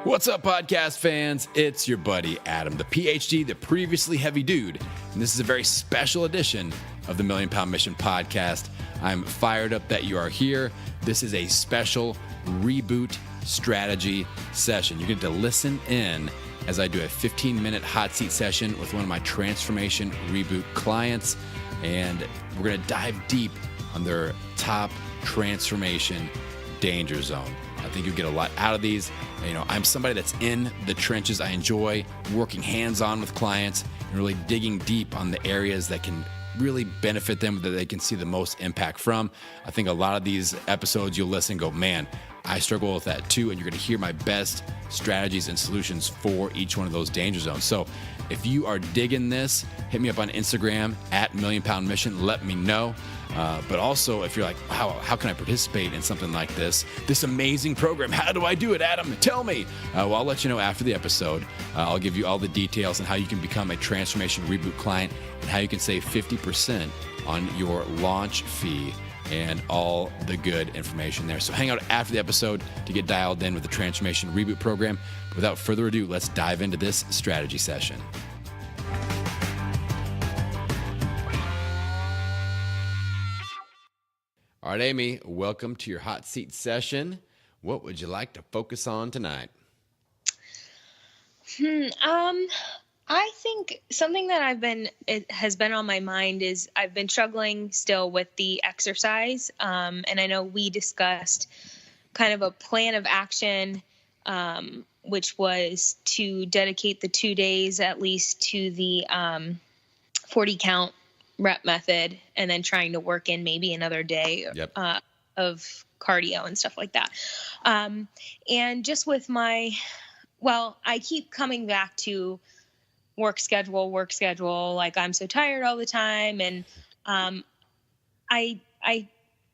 What's up, podcast fans? It's your buddy Adam, the PhD, the previously heavy dude, and this is a very special edition of the Million Pound Mission podcast. I'm fired up that you are here. This is a special reboot strategy session. You get to listen in as I do a 15-minute hot seat session with one of my Transformation ReBoot clients, and we're going to dive deep on their top transformation danger zone. I think you'll get a lot out of these. You know, I'm somebody that's in the trenches. I enjoy working hands-on with clients and really digging deep on the areas that can really benefit them, that they can see the most impact from. I think a lot of these episodes you'll listen and go, man, I struggle with that too. And you're going to hear my best strategies and solutions for each one of those danger zones. So if you are digging this, hit me up on Instagram at Million Pound Mission. Let me know. But also, if you're like, wow, how can I participate in something like this amazing program? How do I do it, Adam? Tell me. Well, I'll let you know after the episode. I'll give you all the details on how you can become a Transformation ReBoot client and how you can save 50% on your launch fee and all the good information there. So hang out after the episode to get dialed in with the Transformation ReBoot program. But without further ado, let's dive into this strategy session. All right, Amy, welcome to your hot seat session. What would you like to focus on tonight? I think something that has been on my mind is I've been struggling still with the exercise. And I know we discussed kind of a plan of action, which was to dedicate the 2 days at least to the 40 count rep method, and then trying to work in maybe another day of cardio and stuff like that. And just with I keep coming back to work schedule. Like, I'm so tired all the time. And I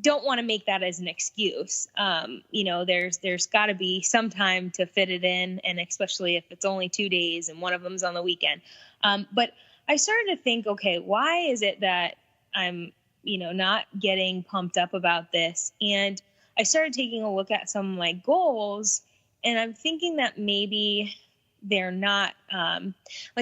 don't want to make that as an excuse. There's got to be some time to fit it in. And especially if it's only 2 days and one of them's on the weekend. But I started to think, okay, why is it that I'm, not getting pumped up about this? And I started taking a look at some of my goals, and I'm thinking that maybe they're not,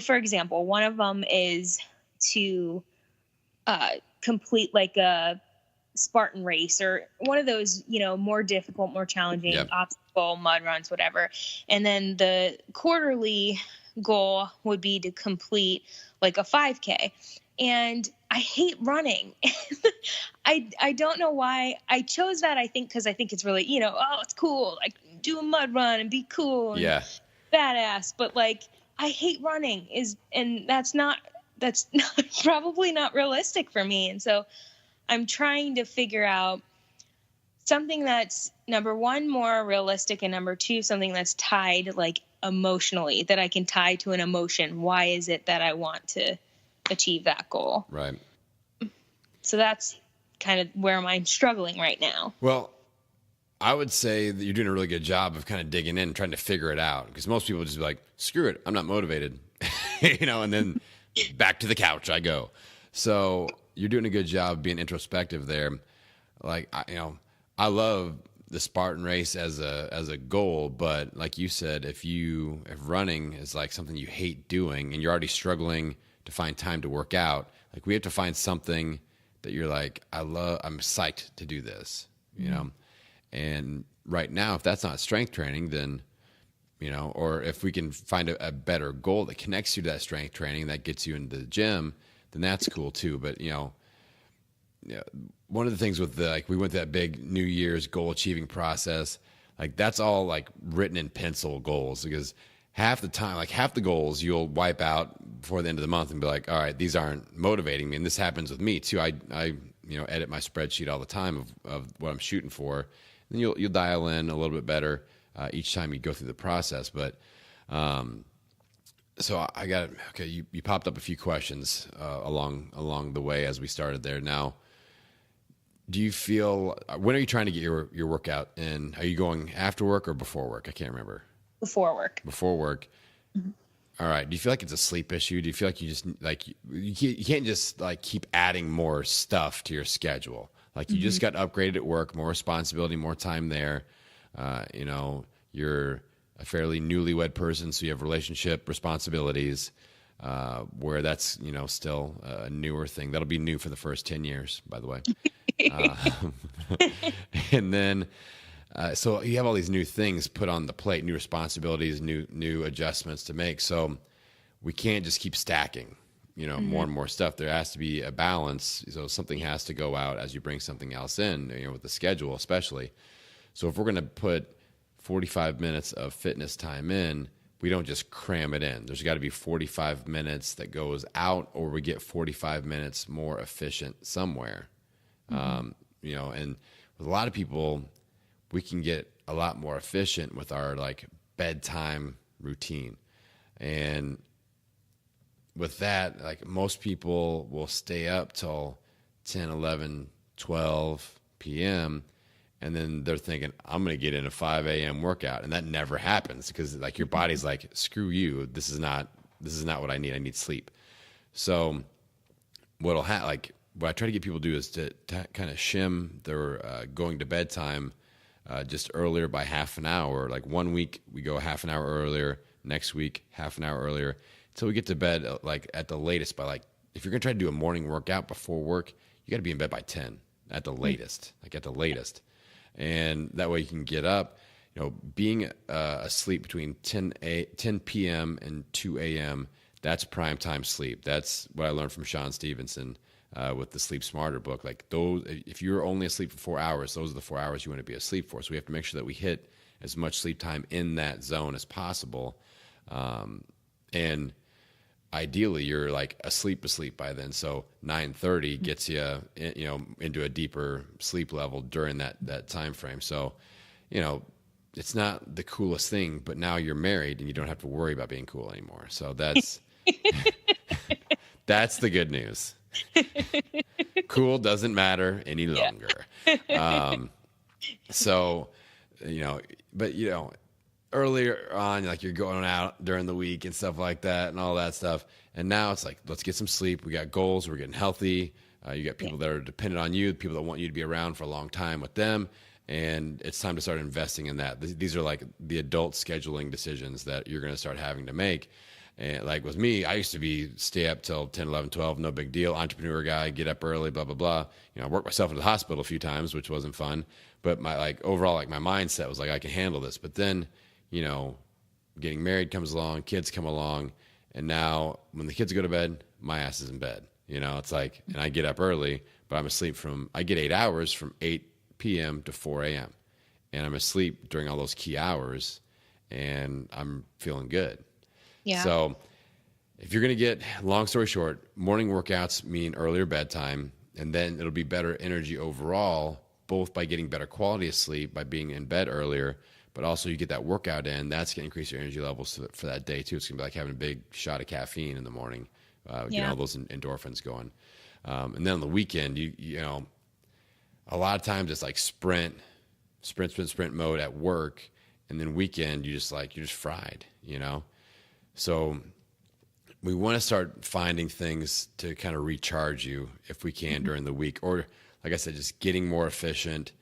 for example, one of them is to complete like a Spartan race or one of those, more difficult, more challenging obstacle, mud runs, whatever. And then the quarterly goal would be to complete like a 5K. And I hate running. I don't know why I chose that. I think because I think it's really, it's cool. Like, do a mud run and be cool and badass. But like, I hate running and that's probably not realistic for me. And so I'm trying to figure out something that's, number one, more realistic, and number two, something that's tied like emotionally, that I can tie to an emotion. Why is it that I want to achieve that goal? Right. So that's kind of where I'm struggling right now. Well, I would say that you're doing a really good job of kind of digging in and trying to figure it out, because most people just be like, screw it, I'm not motivated, and then back to the couch I go. So you're doing a good job being introspective there. Like, I love the Spartan race as a goal, but like you said, if running is like something you hate doing and you're already struggling to find time to work out, like, we have to find something that you're like, I'm psyched to do this, And right now, if that's not strength training, then, or if we can find a better goal that connects you to that strength training that gets you into the gym, then that's cool too. But, one of the things with we went through that big New Year's goal achieving process, like, that's all like written in pencil goals, because half the time, like half the goals you'll wipe out before the end of the month and be like, all right, these aren't motivating me. And this happens with me too. I edit my spreadsheet all the time of what I'm shooting for. And you'll dial in a little bit better each time you go through the process. But so I got, okay, you popped up a few questions along the way as we started there. Now, do you feel, when are you trying to get your workout in? Are you going after work or before work? I can't remember. Before work. Before work. Mm-hmm. All right. Do you feel like it's a sleep issue? Do you feel like you just you can't just like keep adding more stuff to your schedule? Like, you just got upgraded at work, more responsibility, more time there. You're a fairly newlywed person, so you have relationship responsibilities, where that's, still a newer thing. That'll be new for the first 10 years, by the way. Uh, and then, so you have all these new things put on the plate, new responsibilities, new adjustments to make. So we can't just keep stacking, more and more stuff. There has to be a balance. So something has to go out as you bring something else in, with the schedule, especially. So if we're going to put 45 minutes of fitness time in, we don't just cram it in. There's got to be 45 minutes that goes out, or we get 45 minutes more efficient somewhere. And with a lot of people, we can get a lot more efficient with our like bedtime routine. And with that, like most people will stay up till 10, 11, 12 p.m. And then they're thinking, I'm going to get in a 5 a.m. workout. And that never happens because like your body's like, screw you. This is not what I need. I need sleep. So what I try to get people to do is to kind of shim their going to bed time just earlier by half an hour. Like 1 week we go half an hour earlier, next week half an hour earlier, until we get to bed like at the latest by like, if you're going to try to do a morning workout before work, you got to be in bed by 10 at the latest, And that way you can get up, being asleep between 10 p.m. and 2 a.m., that's prime time sleep. That's what I learned from Sean Stevenson with the Sleep Smarter book. Like those, if you're only asleep for 4 hours, those are the 4 hours you want to be asleep for. So we have to make sure that we hit as much sleep time in that zone as possible. And ideally you're like asleep by then. So 9:30 gets you, into a deeper sleep level during that time frame. So, it's not the coolest thing, but now you're married and you don't have to worry about being cool anymore. So that's, that's the good news. Cool doesn't matter any longer. Earlier on, like you're going out during the week and stuff like that and all that stuff. And now it's like, let's get some sleep. We got goals. We're getting healthy. You got people that are dependent on you, people that want you to be around for a long time with them. And it's time to start investing in that. These are like the adult scheduling decisions that you're going to start having to make. And like with me, I used to stay up till 10, 11, 12, no big deal. Entrepreneur guy, get up early, blah, blah, blah. I worked myself into the hospital a few times, which wasn't fun. But my overall my mindset was like, I can handle this. But then, getting married comes along, kids come along, and now when the kids go to bed, my ass is in bed. It's like, and I get up early, but I'm asleep I get 8 hours from 8 p.m. to 4 a.m. And I'm asleep during all those key hours, and I'm feeling good. Yeah. So if you're going to get, long story short, morning workouts mean earlier bedtime, and then it'll be better energy overall, both by getting better quality of sleep, by being in bed earlier, but also you get that workout in. That's going to increase your energy levels for that day too. It's going to be like having a big shot of caffeine in the morning, getting all those endorphins going. And then on the weekend, a lot of times it's like sprint mode at work. And then weekend, you're just fried, So we want to start finding things to kind of recharge you if we can during the week, or like I said, just getting more efficient.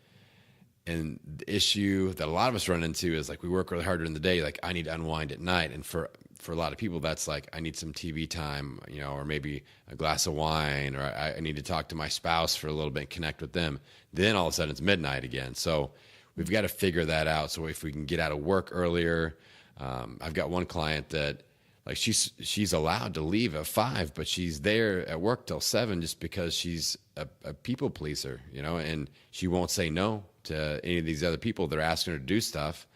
And the issue that a lot of us run into is like we work really hard during the day. Like I need to unwind at night. And for a lot of people, that's like, I need some TV time, or maybe a glass of wine, or I need to talk to my spouse for a little bit and connect with them. Then all of a sudden it's midnight again. So we've got to figure that out. So if we can get out of work earlier, I've got one client that like she's allowed to leave at 5, but she's there at work till 7 just because she's a people pleaser, and she won't say no to any of these other people that are asking her to do stuff.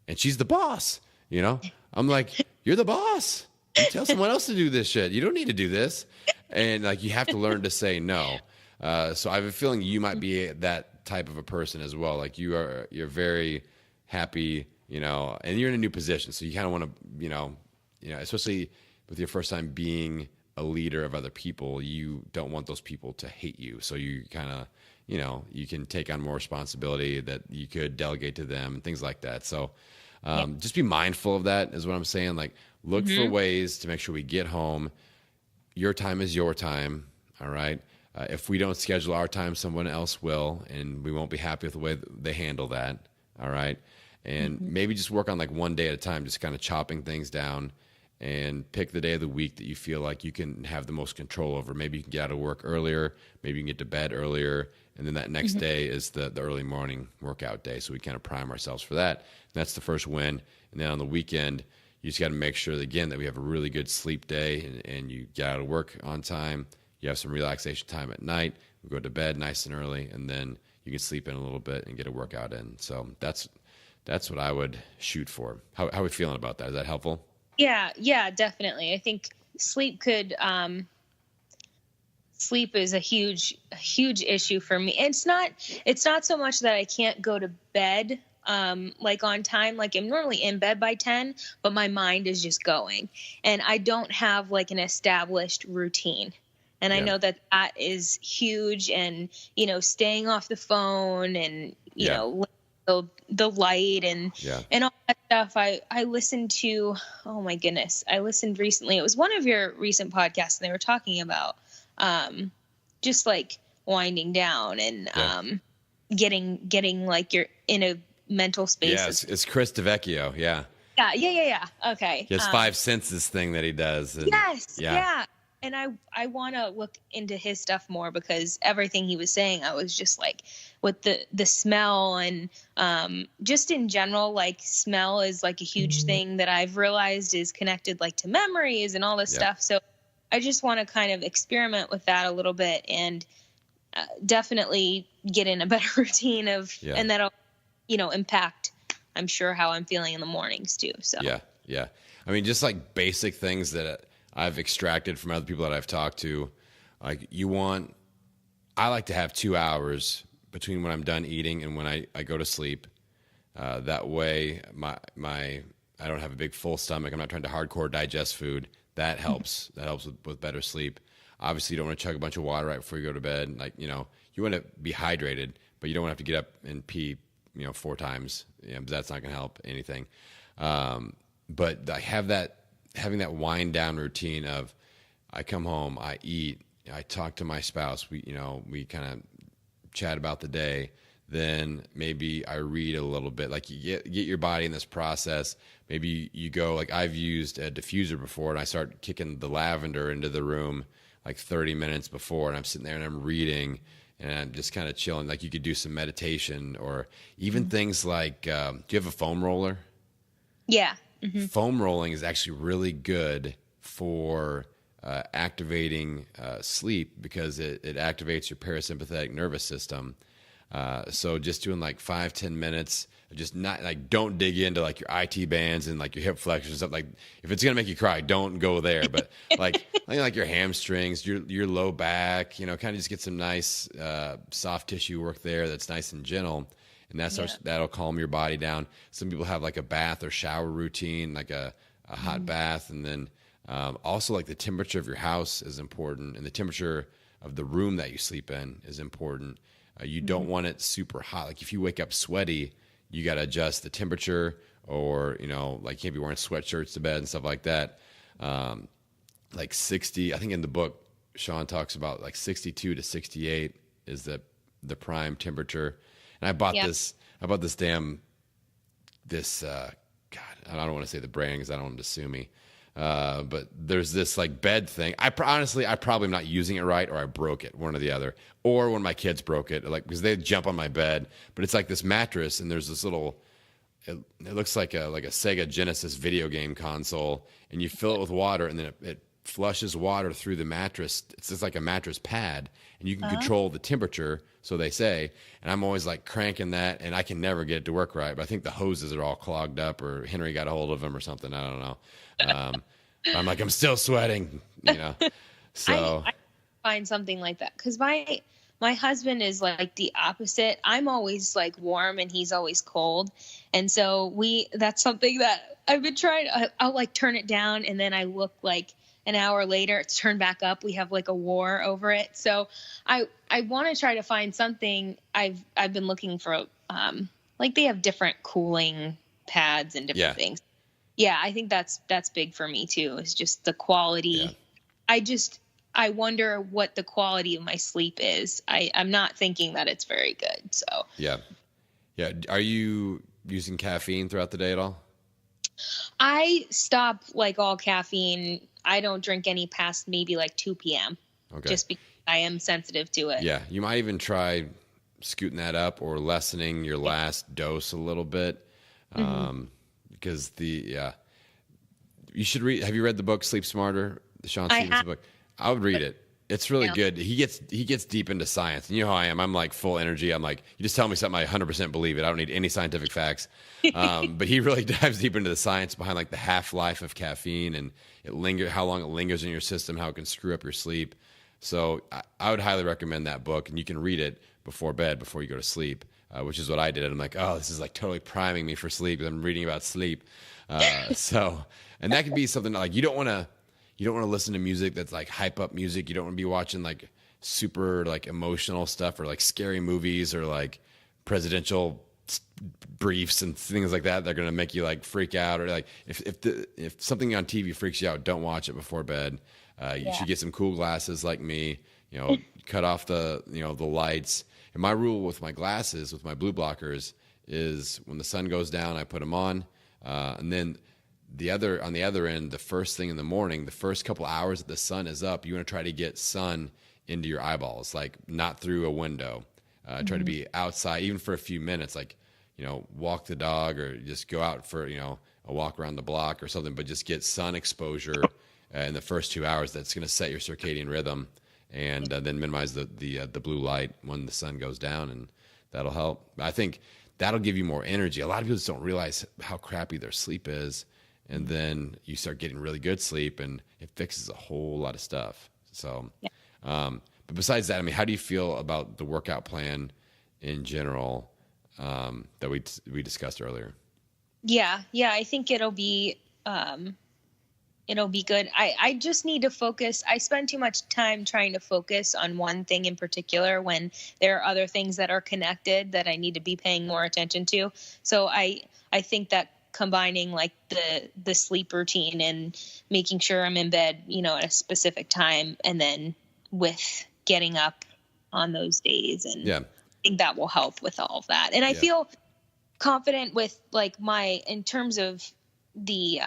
And she's the boss, I'm like, you're the boss. You tell someone else to do this shit. You don't need to do this. And like, you have to learn to say no. So I have a feeling you might be that type of a person as well. Like you're very happy, and you're in a new position. So you kind of want to, especially with your first time being a leader of other people, you don't want those people to hate you. So you kind of, you can take on more responsibility that you could delegate to them and things like that. So just be mindful of that is what I'm saying. Like look for ways to make sure we get home. Your time is your time. All right. If we don't schedule our time, someone else will, and we won't be happy with the way they handle that. All right. and maybe just work on like one day at a time, just kind of chopping things down, and pick the day of the week that you feel like you can have the most control over. Maybe you can get out of work earlier, maybe you can get to bed earlier, and then that next day is the early morning workout day. So we kind of prime ourselves for that. And that's the first win. And then on the weekend, you just got to make sure that, again, that we have a really good sleep day, and you get out of work on time. You have some relaxation time at night. We go to bed nice and early, and then you can sleep in a little bit and get a workout in. So that's what I would shoot for. How are we feeling about that? Is that helpful? Yeah, definitely. I think sleep is a huge issue for me. And it's not so much that I can't go to bed like on time. Like I'm normally in bed by 10, but my mind is just going, and I don't have like an established routine. And I know that is huge, and staying off the phone, and you know the light and all that stuff. I listened to, oh my goodness, I listened recently. It was one of your recent podcasts, and they were talking about just like winding down and getting like you're in a mental space. Yes, it's Chris DeVecchio. Yeah. Okay. He has 5 senses thing that he does. And, yeah. And I want to look into his stuff more, because everything he was saying, I was just like, with the smell and just in general, like smell is like a huge thing that I've realized is connected like to memories and all this stuff. So I just want to kind of experiment with that a little bit, and definitely get in a better routine and that'll, impact, I'm sure, how I'm feeling in the mornings too. So yeah. I mean, just like basic things that I've extracted from other people that I've talked to, like I like to have 2 hours between when I'm done eating and when I go to sleep. That way I don't have a big full stomach. I'm not trying to hardcore digest food. That helps. That helps with better sleep. Obviously, you don't want to chug a bunch of water right before you go to bed. Like, you want to be hydrated, but you don't want to have to get up and pee, 4 times. Because that's not going to help anything. But I have having that wind down routine of, I come home, I eat, I talk to my spouse, we kind of chat about the day, then maybe I read a little bit. Like, you get your body in this process. Maybe you go, like, I've used a diffuser before, and I start kicking the lavender into the room like 30 minutes before, and I'm sitting there and I'm reading, and I'm just kind of chilling. Like, you could do some meditation, or even things like, do you have a foam roller? Yeah. Foam rolling is actually really good for activating sleep, because it activates your parasympathetic nervous system. So just doing like 5-10 minutes, just not like, don't dig into like your IT bands and like your hip flexors and stuff. Like, if it's gonna make you cry, don't go there. But like your hamstrings, your low back, kind of just get some nice soft tissue work there that's nice and gentle. And that'll calm your body down. Some people have like a bath or shower routine, like a hot bath. And then also, like, the temperature of your house is important, and the temperature of the room that you sleep in is important. You don't want it super hot. Like, if you wake up sweaty, you got to adjust the temperature, or, like, you can't be wearing sweatshirts to bed and stuff like that. Like 60, I think in the book, Sean talks about like 62 to 68 is the prime temperature. And I bought this God, I don't want to say the brand because I don't want them to sue me. But there's this like bed thing. I probably am not using it right, or I broke it, one or the other, or one of my kids broke it, like, because they jump on my bed. But it's like this mattress, and there's this little, it looks like a Sega Genesis video game console, and you fill it with water, and then it flushes water through the mattress. It's just like a mattress pad, and you can control the temperature, so they say. And I'm always like cranking that, and I can never get it to work right. But I think the hoses are all clogged up, or Henry got a hold of them or something. I don't know. I'm like, I'm still sweating, So I find something like that, because my husband is like the opposite. I'm always like warm, and he's always cold, and so that's something that I've been trying. I'll like turn it down, and then I look like an hour later, it's turned back up. We have like a war over it. So I want to try to find something. I've been looking for, like, they have different cooling pads and different things. Yeah. I think that's big for me too. Is just the quality. Yeah. I wonder what the quality of my sleep is. I'm not thinking that it's very good. So yeah. Do using caffeine throughout the day at all? I stop like all caffeine. I don't drink any past maybe like 2 p.m. Okay. just because I am sensitive to it. Yeah, you might even try scooting that up or lessening your last dose a little bit, because you should read. Have you read the book Sleep Smarter, the Sean Stevens book? I would read it. It's really good. He gets deep into science, and you know how I am. I'm like full energy. I'm like, you just tell me something, I 100% believe it. I don't need any scientific facts. But he really dives deep into the science behind like the half-life of caffeine and how long it lingers in your system, how it can screw up your sleep. So I would highly recommend that book, and you can read it before bed, before you go to sleep, which is what I did. I'm like, oh, this is like totally priming me for sleep. I'm reading about sleep. And that could be something like you don't want to listen to music that's like hype up music. You don't want to be watching like super like emotional stuff or like scary movies or like presidential briefs and things like that. They're going to make you like freak out, or like if something on TV freaks you out, don't watch it before bed. You should get some cool glasses like me, cut off the lights. And my rule with my glasses, with my blue blockers, is when the sun goes down, I put them on. And then on the other end, the first thing in the morning, the first couple hours that the sun is up, you want to try to get sun into your eyeballs, like not through a window. Try to be outside, even for a few minutes, like, walk the dog or just go out for, a walk around the block or something, but just get sun exposure in the first 2 hours. That's going to set your circadian rhythm, and then minimize the blue light when the sun goes down, and that'll help. I think that'll give you more energy. A lot of people just don't realize how crappy their sleep is, and then you start getting really good sleep, and it fixes a whole lot of stuff. So, but besides that, I mean, how do you feel about the workout plan in general that we discussed earlier? Yeah, I think it'll be good. I just need to focus. I spend too much time trying to focus on one thing in particular when there are other things that are connected that I need to be paying more attention to. So I think that combining like the sleep routine and making sure I'm in bed, at a specific time, and then with getting up on those days, and I think that will help with all of that. And I feel confident with like in terms of the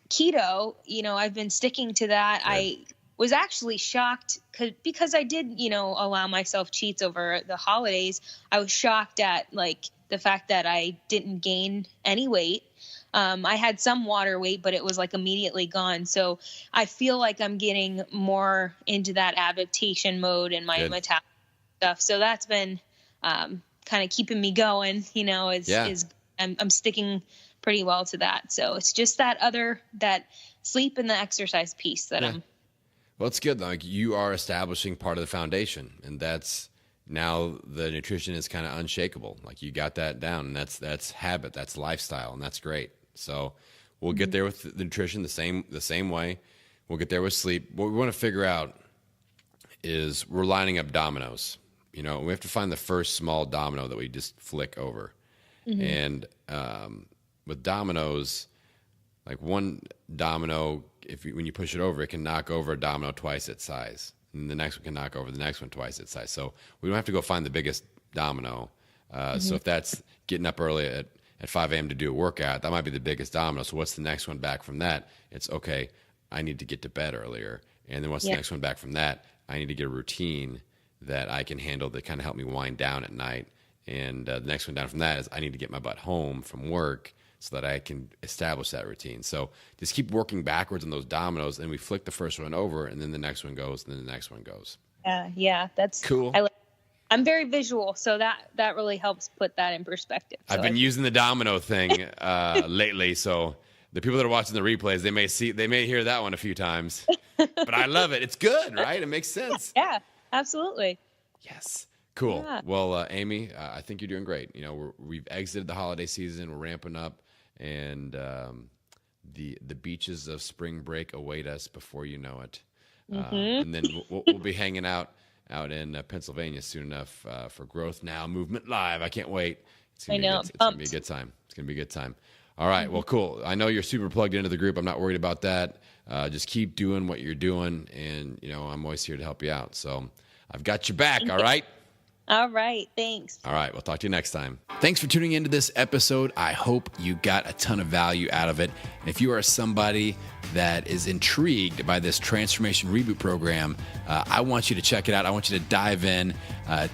keto, I've been sticking to that. I was actually shocked because I did, allow myself cheats over the holidays. I was shocked at like the fact that I didn't gain any weight. I had some water weight, but it was like immediately gone. So I feel like I'm getting more into that adaptation mode and my metabolism stuff. So that's been kind of keeping me going, I'm sticking pretty well to that. So it's just that sleep and the exercise piece that I'm. Well, it's good. Like you are establishing part of the foundation, and that's now the nutrition is kind of unshakable. Like you got that down, and that's habit, that's lifestyle, and that's great. So we'll get there with the nutrition the same way. We'll get there with sleep. What we want to figure out is we're lining up dominoes. We have to find the first small domino that we just flick over. And with dominoes, like one domino, when you push it over, it can knock over a domino twice its size. And the next one can knock over the next one twice its size. So we don't have to go find the biggest domino. So if that's getting up early at 5 a.m. to do a workout, that might be the biggest domino. So what's the next one back from that? It's okay, I need to get to bed earlier. And then what's the next one back from that? I need to get a routine that I can handle that kind of help me wind down at night. And the next one down from that is I need to get my butt home from work so that I can establish that routine. So just keep working backwards on those dominoes, and we flick the first one over, and then the next one goes, and then the next one goes. Yeah, that's cool. I'm very visual, so that really helps put that in perspective. So I've been using the domino thing lately, so the people that are watching the replays, they may hear that one a few times, but I love it. It's good, right? It makes sense. Yeah, absolutely. Yes. Cool. Yeah. Well, Amy, I think you're doing great. We've exited the holiday season. We're ramping up, and the beaches of spring break await us before you know it. And then we'll be hanging out in Pennsylvania soon enough for Growth Now Movement Live. I can't wait. It's gonna be a good time. It's gonna be a good time. All right. Well, cool. I know you're super plugged into the group. I'm not worried about that. Just keep doing what you're doing, and I'm always here to help you out. So I've got your back. All right. All right. Thanks. All right. We'll talk to you next time. Thanks for tuning into this episode. I hope you got a ton of value out of it. And if you are somebody that is intrigued by this Transformation ReBoot program, I want you to check it out. I want you to dive in,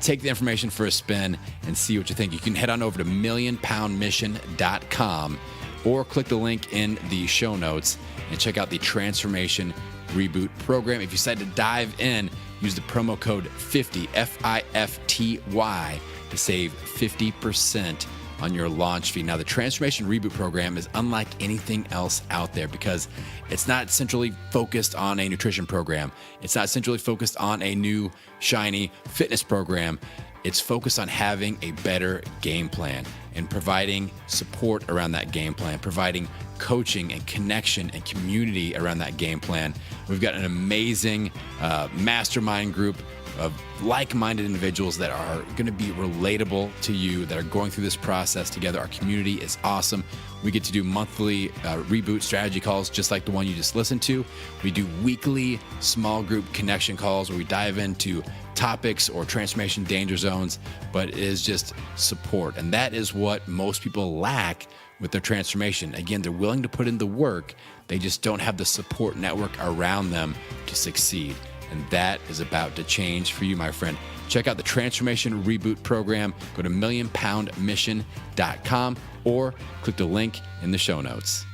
take the information for a spin, and see what you think. You can head on over to millionpoundmission.com or click the link in the show notes and check out the Transformation ReBoot program. If you decide to dive in, use the promo code 50, FIFTY, to save 50% on your launch fee. Now, the Transformation ReBoot program is unlike anything else out there because it's not centrally focused on a nutrition program. It's not centrally focused on a new, shiny fitness program. It's focused on having a better game plan and providing support around that game plan, providing coaching and connection and community around that game plan. We've got an amazing mastermind group of like-minded individuals that are going to be relatable to you, that are going through this process together. Our community is awesome. We get to do monthly reboot strategy calls, just like the one you just listened to. We do weekly small group connection calls where we dive into topics or transformation danger zones, but it is just support. And that is what most people lack with their transformation. Again, they're willing to put in the work. They just don't have the support network around them to succeed. And that is about to change for you, my friend. Check out the Transformation ReBoot program. Go to millionpoundmission.com or click the link in the show notes.